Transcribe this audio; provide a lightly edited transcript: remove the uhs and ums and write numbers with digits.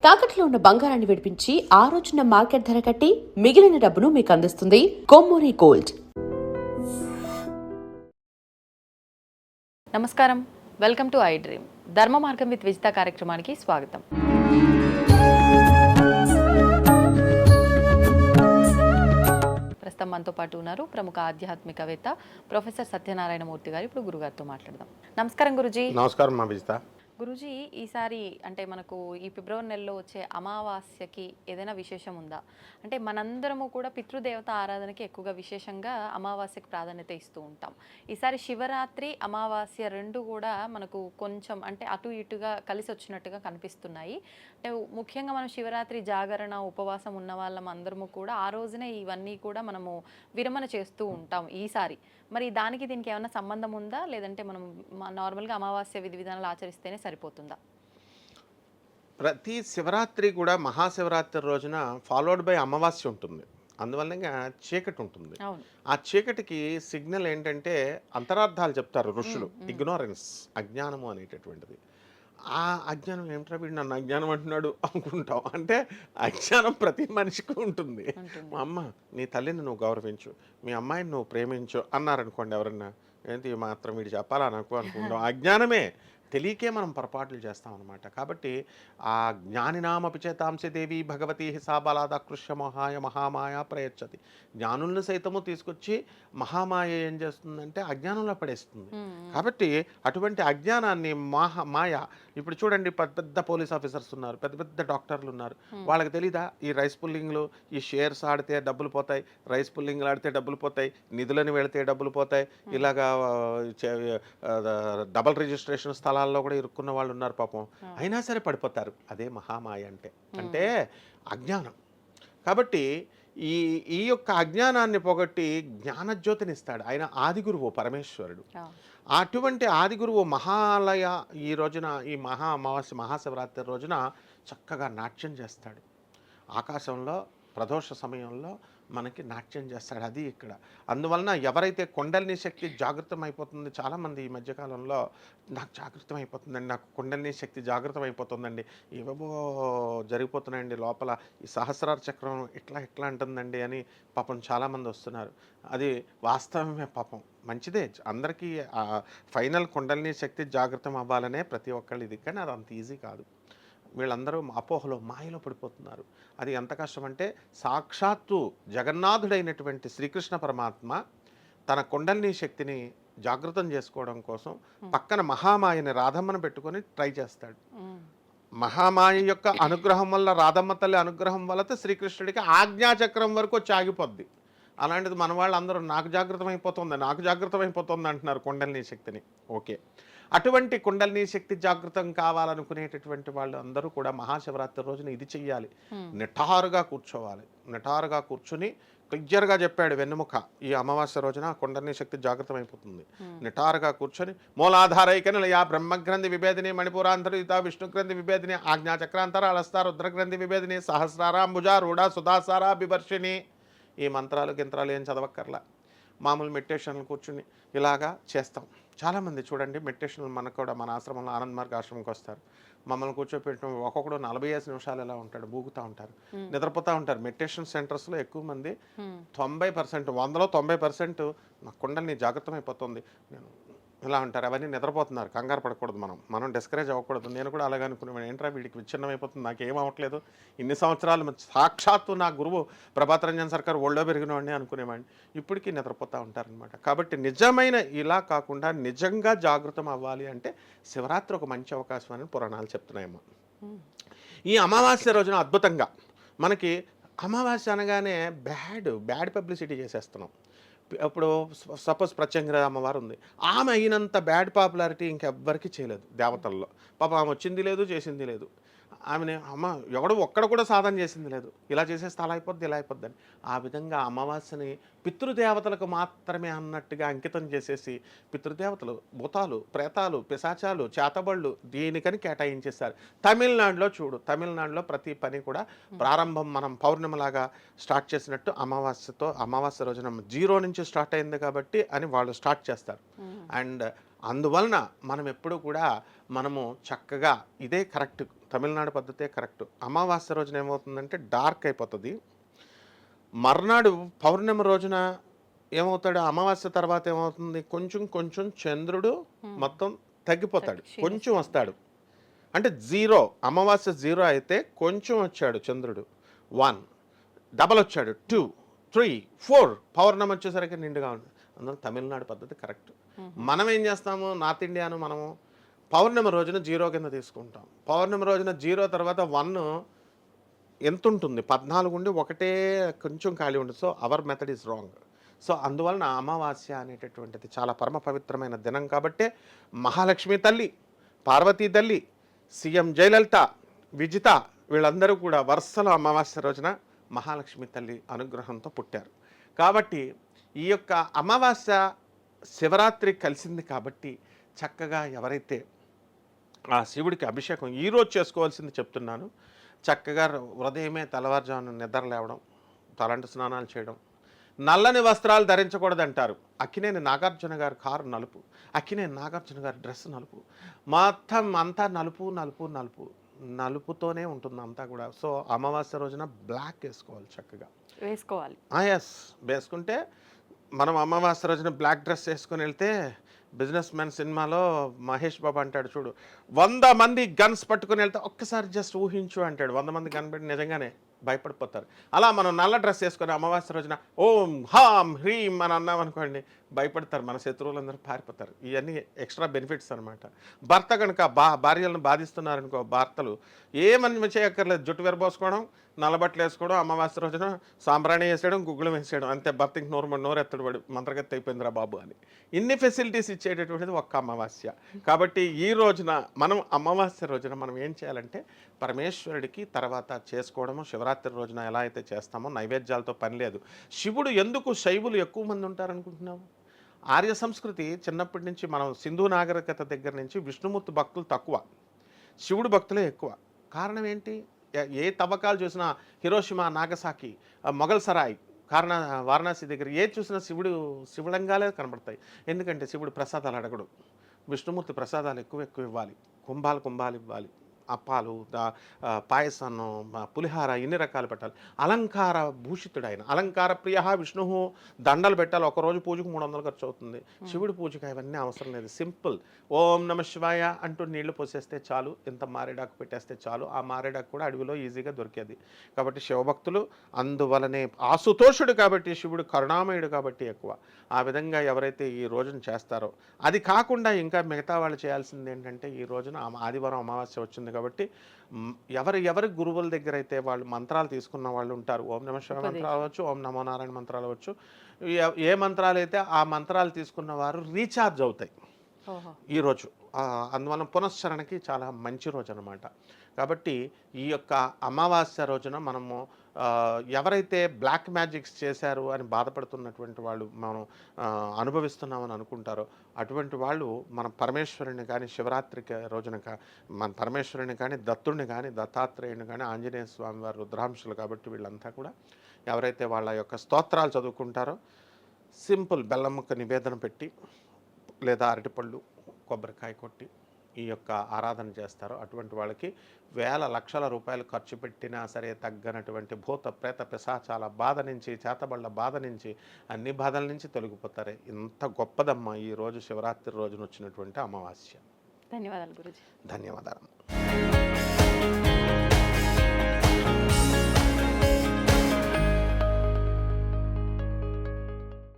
తాకట్లో ఉన్న బంగారాన్ని విడిపించి ఆ రోజున మార్కెట్ ధర కట్టి మిగిలిన డబ్బును మీకు అందిస్తుంది కొమ్మూరి గోల్డ్. నమస్కారం, వెల్కమ్ టు ఐ డ్రీమ్. ధర్మ మార్గం విత్ విజిత కార్యక్రమానికి స్వాగతం. ప్రస్తుతం మనతో పాటు ఉన్నారు ప్రముఖ ఆధ్యాత్మికవేత్త ప్రొఫెసర్ సత్యనారాయణ మూర్తి గారు. ఇప్పుడు గురుగారితో మాట్లాడదాం. నమస్కారం గురుజీ. నమస్కారం మా విజిత. గురుజీ, ఈసారి అంటే మనకు ఈ ఫిబ్రవరి నెలలో వచ్చే అమావాస్యకి ఏదైనా విశేషం ఉందా? అంటే మనందరము కూడా పితృదేవత ఆరాధనకి ఎక్కువగా విశేషంగా అమావాస్యకి ప్రాధాన్యత ఇస్తూ ఉంటాం. ఈసారి శివరాత్రి అమావాస్య రెండు కూడా మనకు కొంచెం అంటే అటు ఇటుగా కలిసి వచ్చినట్టుగా కనిపిస్తున్నాయి. అంటే ముఖ్యంగా మనం శివరాత్రి జాగరణ ఉపవాసం ఉన్న వాళ్ళం అందరము కూడా ఆ రోజునే ఇవన్నీ కూడా మనము విరమణ చేస్తూ ఉంటాం ఈసారి. మరి దానికి దీనికి ఏమైనా సంబంధం ఉందా, లేదంటే మనం నార్మల్గా అమావాస్య విధి విధానాలు ఆచరిస్తేనే సరిపోతుందా? ప్రతి శివరాత్రి కూడా మహాశివరాత్రి రోజున ఫాలోడ్ బై అమావాస్య ఉంటుంది. అందువల్ల చీకటి ఉంటుంది. ఆ చీకటికి సిగ్నల్ ఏంటంటే అంతరార్థాలు చెప్తారు ఋషులు. ఇగ్నోరెన్స్, అజ్ఞానము అనేటటువంటిది. ఆ అజ్ఞానం ఏమిట్రా వీడు నన్ను అజ్ఞానం అంటున్నాడు అనుకుంటాం. అంటే అజ్ఞానం ప్రతి మనిషికి ఉంటుంది. మా అమ్మ నీ తల్లిని నువ్వు గౌరవించు, మీ అమ్మాయిని నువ్వు ప్రేమించు అన్నారనుకోండి ఎవరన్నా, ఏంటి మాత్రం వీడు చెప్పాలా నాకు అనుకుంటాం. అజ్ఞానమే, తెలియకే మనం పొరపాట్లు చేస్తాం అనమాట. కాబట్టి ఆ జ్ఞానినామపి చేతాంశ దేవి భగవతి హిసాబలాదాకృష్య మహాయ మహామాయ ప్రయచ్చతి. జ్ఞానులను సైతము తీసుకొచ్చి మహామాయ ఏం చేస్తుందంటే అజ్ఞానంలో పడేస్తుంది. కాబట్టి అటువంటి అజ్ఞానాన్ని మాయ. ఇప్పుడు చూడండి, పెద్ద పెద్ద పోలీస్ ఆఫీసర్స్ ఉన్నారు, పెద్ద పెద్ద డాక్టర్లు ఉన్నారు. వాళ్ళకి తెలీదా ఈ రైస్ పుల్లింగ్లు, ఈ షేర్స్ ఆడితే డబ్బులు పోతాయి, రైస్ పుల్లింగ్లు ఆడితే డబ్బులు పోతాయి, నిధులను వెళితే డబ్బులు పోతాయి, ఇలాగా డబల్ రిజిస్ట్రేషన్ స్థలాల్లో కూడా ఇరుక్కున్న వాళ్ళు ఉన్నారు పాపం. అయినా సరే పడిపోతారు. అదే మహామాయ అంటే అజ్ఞానం. కాబట్టి ఈ ఈ యొక్క అజ్ఞానాన్ని పోగొట్టి జ్ఞానజ్యోతినిస్తాడు ఆయన, ఆది గురువు పరమేశ్వరుడు. అటువంటి ఆది గురువు మహాలయ ఈ రోజున, ఈ అమావాస్య మహాశివరాత్రి రోజున చక్కగా నాట్యం చేస్తాడు. ఆకాశంలో ప్రదోష సమయంలో మనకి నాట్యం చేస్తాడు. అది ఇక్కడ. అందువలన ఎవరైతే కుండలిని శక్తి జాగృతం అయిపోతుంది, చాలామంది ఈ మధ్యకాలంలో నాకు జాగృతం అయిపోతుందండి, నాకు కుండలిని శక్తి జాగృతం అయిపోతుందండి, ఏవేవో జరిగిపోతున్నాయండి లోపల, ఈ సహస్రార చక్రం ఇట్లా అంటుందండి అని పాపం చాలామంది వస్తున్నారు. అది వాస్తవమే పాపం, మంచిదే. అందరికీ ఫైనల్ కుండలిని శక్తి జాగృతం అవ్వాలనే ప్రతి ఒక్కళ్ళు ఇది. కానీ అది అంత ఈజీ కాదు. వీళ్ళందరూ అపోహలో మాయలో పడిపోతున్నారు. అది ఎంత కష్టం అంటే, సాక్షాత్తు జగన్నాథుడైనటువంటి శ్రీకృష్ణ పరమాత్మ తన కుండలిని శక్తిని జాగృతం చేసుకోవడం కోసం పక్కన మహామాయని రాధమ్మను పెట్టుకొని ట్రై చేస్తాడు. మహామాయ యొక్క అనుగ్రహం వల్ల, రాధమ్మ తల్లి అనుగ్రహం వల్ల శ్రీకృష్ణుడికి ఆజ్ఞాచక్రం వరకు వచ్చి ఆగిపోద్ది. అలాంటిది మన వాళ్ళందరూ నాకు జాగృతం అయిపోతుంది అంటున్నారు కుండలిని శక్తిని. ఓకే, అటువంటి కుండలిని శక్తి జాగృతం కావాలనుకునేటటువంటి వాళ్ళు అందరూ కూడా మహాశివరాత్రి రోజున ఇది చెయ్యాలి. నిటారుగా కూర్చోవాలి. నిటారుగా కూర్చుని క్లియర్గా చెప్పాడు వెన్నెముక, ఈ అమావాస్య రోజున కుండలిని శక్తి జాగృతం అయిపోతుంది. నిటారుగా కూర్చొని మూలాధారైకనిలయా బ్రహ్మగ్రంథి విభేదిని మణిపురాంతరిత విష్ణుగ్రంథి విభేదిని ఆజ్ఞాచక్రాంతర అలస్తార రుద్రగ్రంథి విభేదిని సహస్రారాంబుజ రూఢ సుధాసారా బివర్షిని. ఈ మంత్రాలు గింత్రాలు ఏం చదవక్కర్లా, మామూలు మెడిటేషన్లు కూర్చుని ఇలాగా చేస్తాం. చాలామంది చూడండి మెడిటేషన్లు మనకు కూడా మన ఆశ్రమంలో ఆనంద్ మార్గ ఆశ్రమంకి వస్తారు. మమ్మల్ని కూర్చోపెట్టడం ఒక్కొక్కడు 45 నిమిషాలు ఎలా ఉంటాడు, ఊగుతూ ఉంటారు, నిద్రపోతూ ఉంటారు. మెడిటేషన్ సెంటర్స్లో ఎక్కువ మంది 90%, 100లో 90% నా కుండలిని జాగ్రత్తం అయిపోతుంది నేను ఇలా ఉంటారు. అవన్నీ నిద్రపోతున్నారు. కంగారు పడకూడదు, మనం డిస్కరేజ్ అవ్వకూడదు. నేను కూడా అలాగే అనుకునేవాడిని, ఏంట్రా వీడికి విచ్ఛిన్నం అయిపోతుంది, నాకేం అవ్వట్లేదు, ఇన్ని సంవత్సరాలు సాక్షాత్తు నా గురువు ప్రభాత్ రంజన్ సర్కార్ ఒళ్ళో పెరిగినవాడిని అనుకునేవాడిని. ఇప్పటికీ నిద్రపోతూ ఉంటారనమాట. కాబట్టి నిజమైన ఇలా కాకుండా నిజంగా జాగృతం అవ్వాలి అంటే శివరాత్రి ఒక మంచి అవకాశం అని పురాణాలు చెప్తున్నాయేమో. ఈ అమావాస్య రోజున అద్భుతంగా మనకి అమావాస్య అనగానే బ్యాడ్ పబ్లిసిటీ చేసేస్తున్నాం. ఇప్పుడు సపోజ్ ప్రత్యంగిర అమ్మవారు ఉంది, ఆమె అయినంత బ్యాడ్ పాపులారిటీ ఇంకెవ్వరికి చేయలేదు దేవతల్లో. పాప ఆమె వచ్చింది లేదు, చేసింది లేదు. ఆమెనే అమ్మ ఎవడు ఒక్కడ కూడా సాధన చేసింది లేదు, ఇలా చేసేస్తే అలా అయిపోద్ది ఇలా అయిపోద్ది అని. ఆ విధంగా అమావాస్యని పితృదేవతలకు మాత్రమే అన్నట్టుగా అంకితం చేసేసి పితృదేవతలు, భూతాలు, ప్రేతాలు, పిశాచాలు, చేతబళ్ళు దీనికని కేటాయించేశారు. తమిళనాడులో ప్రతి పని కూడా ప్రారంభం మనం పౌర్ణమిలాగా స్టార్ట్ చేసినట్టు అమావాస్య రోజున 0 నుంచి స్టార్ట్ అయింది కాబట్టి అని వాళ్ళు స్టార్ట్ చేస్తారు. అండ్ అందువలన మనం ఎప్పుడు కూడా మనము చక్కగా ఇదే కరెక్ట్ తమిళనాడు పద్ధతే కరెక్ట్. అమావాస్య రోజున ఏమవుతుందంటే డార్క్ అయిపోతుంది. మర్నాడు పౌర్ణమి రోజున ఏమవుతాడు, అమావాస్య తర్వాత ఏమవుతుంది, కొంచెం కొంచెం చంద్రుడు మొత్తం తగ్గిపోతాడు, కొంచెం వస్తాడు. అంటే 0, అమావాస్య 0 అయితే కొంచెం వచ్చాడు చంద్రుడు, 1 డబల్ వచ్చాడు, 2 3 4 పౌర్ణమి వచ్చేసరికి నిండుగా ఉంది. అందులో తమిళనాడు పద్ధతి కరెక్ట్. మనం ఏం చేస్తాము, నార్త్ ఇండియాను మనము పౌర్ణమి రోజున 0 కింద తీసుకుంటాం. పౌర్ణమి రోజున 0 తర్వాత 1 ఎంత ఉంటుంది, 14 ఉండి ఒకటే కొంచెం ఖాళీ ఉంటుంది. So our method is wrong. So అందువలన అమావాస్య అనేటటువంటిది చాలా పరమ పవిత్రమైన దినం కాబట్టే మహాలక్ష్మి తల్లి, పార్వతీ తల్లి, సీఎం జయలలిత, విజిత వీళ్ళందరూ కూడా వరుసలో అమావాస్య రోజున మహాలక్ష్మి తల్లి అనుగ్రహంతో పుట్టారు. కాబట్టి ఈ యొక్క అమావాస్య శివరాత్రి కలిసింది కాబట్టి చక్కగా ఎవరైతే ఆ శివుడికి అభిషేకం ఈరోజు చేసుకోవాల్సింది చెప్తున్నాను. చక్కగా ఉదయమే తెల్లవారుజామున నిద్ర లేవడం, తలంటు స్నానాలు చేయడం, నల్లని వస్త్రాలు ధరించకూడదంటారు. అక్కినేని నాగార్జున గారి కారు నలుపు, అక్కినేని నాగార్జున గారి డ్రెస్ నలుపు, మొత్తం అంతా నలుపు నలుపు నలుపు నలుపుతోనే ఉంటుంది అంతా కూడా. సో అమావాస్య రోజున బ్లాక్ వేసుకోవాలి, చక్కగా వేసుకోవాలి. ఎస్, వేసుకుంటే మనం అమావాస్య రోజున బ్లాక్ డ్రెస్ వేసుకొని వెళ్తే బిజినెస్ మ్యాన్ సినిమాలో మహేష్ బాబు అంటాడు చూడు, 100 మంది గన్స్ పట్టుకుని వెళ్తే ఒక్కసారి జస్ట్ ఊహించు అంటాడు. 100 మంది గన్ పెట్టి నిజంగానే భయపడిపోతారు. అలా మనం నల్ల డ్రెస్ వేసుకొని అమావాస్య రోజున ఓం హాం హ్రీం అని అన్నాం అనుకోండి, భయపడతారు, మన శత్రువులందరూ పారిపోతారు. ఇవన్నీ ఎక్స్ట్రా బెనిఫిట్స్ అనమాట. భర్త కనుక భార్యలను బాధిస్తున్నారనుకో, భర్తలు ఏమని చేయక్కర్లేదు, జుట్టు విరబోసుకోవడం, నల్లబట్టలు వేసుకోవడం, అమావాస్య రోజున సాంబ్రాణి వేసేయడం, గుగ్గులు వేసేయడం, అంతే. భర్తకి నోరెత్తడు వాడు, మంత్రగతి అయిపోయిందిరా బాబు అని. ఇన్ని ఫెసిలిటీస్ ఇచ్చేటటువంటిది ఒక్క అమావాస్య. కాబట్టి ఈ రోజున మనం అమావాస్య రోజున మనం ఏం చేయాలంటే పరమేశ్వరుడికి తర్వాత చేసుకోవడము, శివరాత్రి రోజున ఎలా అయితే చేస్తామో నైవేద్యాలతో పని లేదు. శివుడు ఎందుకు శైవులు ఎక్కువ మంది ఉంటారనుకుంటున్నాము? ఆర్య సంస్కృతి చిన్నప్పటి నుంచి మనం సింధు నాగరికత దగ్గర నుంచి విష్ణుమూర్తి భక్తులు తక్కువ, శివుడు భక్తులే ఎక్కువ. కారణం ఏంటి? ఏ తవ్వకాలు చూసినా హిరోషిమా, నాగసాకి, మొఘల్ సరాయ్, వారణాసి దగ్గర ఏ చూసినా శివలింగాలే కనబడతాయి. ఎందుకంటే శివుడు ప్రసాదాలు అడగడు, విష్ణుమూర్తి ప్రసాదాలు ఎక్కువ ఇవ్వాలి, కుంభాలు ఇవ్వాలి, అప్పాలు, పాయసాన్ని, పులిహార, ఇన్ని రకాలు పెట్టాలి. అలంకార భూషితుడు ఆయన, అలంకార ప్రియ విష్ణు. దండలు పెట్టాలి, ఒకరోజు పూజకు 300 ఖర్చు అవుతుంది. శివుడి పూజకు అవన్నీ అవసరం లేదు. సింపుల్ ఓం నమ శివాయ అంటూ నీళ్లు పోసేస్తే చాలు, ఇంత మారేడాకు పెట్టేస్తే చాలు. ఆ మారేడాకు కూడా అడవిలో ఈజీగా దొరికేది. కాబట్టి శివభక్తులు అందువలనే ఆసుతోషుడు కాబట్టి, శివుడు కరుణామయుడు కాబట్టి ఎక్కువ. ఆ విధంగా ఎవరైతే ఈ రోజున చేస్తారో, అది కాకుండా ఇంకా మిగతా వాళ్ళు చేయాల్సింది ఏంటంటే, ఈ రోజున ఆదివారం అమావాస్య వచ్చింది కాబట్టి ఎవరి గురువుల దగ్గర అయితే వాళ్ళు మంత్రాలు తీసుకున్న వాళ్ళు ఉంటారు, ఓం నమ శివాయ మంత్రాలు అవ్వచ్చు, ఓం నమో నారాయణ మంత్రాలు అవ్వచ్చు, ఏ మంత్రాలు అయితే ఆ మంత్రాలు తీసుకున్న వారు రీఛార్జ్ అవుతాయి ఈరోజు. అందువలన పునశ్చరణకి చాలా మంచి రోజు అనమాట. కాబట్టి ఈ యొక్క అమావాస్య రోజున మనము ఎవరైతే బ్లాక్ మ్యాజిక్స్ చేశారు అని బాధపడుతున్నటువంటి వాళ్ళు, మనం అనుభవిస్తున్నామని అనుకుంటారో అటువంటి వాళ్ళు మన పరమేశ్వరుని కానీ, శివరాత్రికి రోజున మన పరమేశ్వరుని కానీ, దత్తుడిని కానీ, దత్తాత్రేయుని కానీ, ఆంజనేయ స్వామి వారు రుద్రాంశులు కాబట్టి వీళ్ళంతా కూడా ఎవరైతే వాళ్ళ యొక్క స్తోత్రాలు చదువుకుంటారో, సింపుల్ బెల్లం ముక్క నివేదన పెట్టి లేదా అరటిపళ్ళు, కొబ్బరికాయ కొట్టి ఈ యొక్క ఆరాధన చేస్తారో అటువంటి వాళ్ళకి వేల లక్షల రూపాయలు ఖర్చు పెట్టినా సరే తగ్గనటువంటి భూత ప్రేత పిశాచాల బాధ నుంచి, చేతబళ్ళ బాధ నుంచి, అన్ని బాధల నుంచి తొలగిపోతారు. ఇంత గొప్పదమ్మ ఈ రోజు శివరాత్రి రోజున వచ్చినటువంటి అమావాస్య. ధన్యవాదాలు గురూజీ. ధన్యవాదాలు.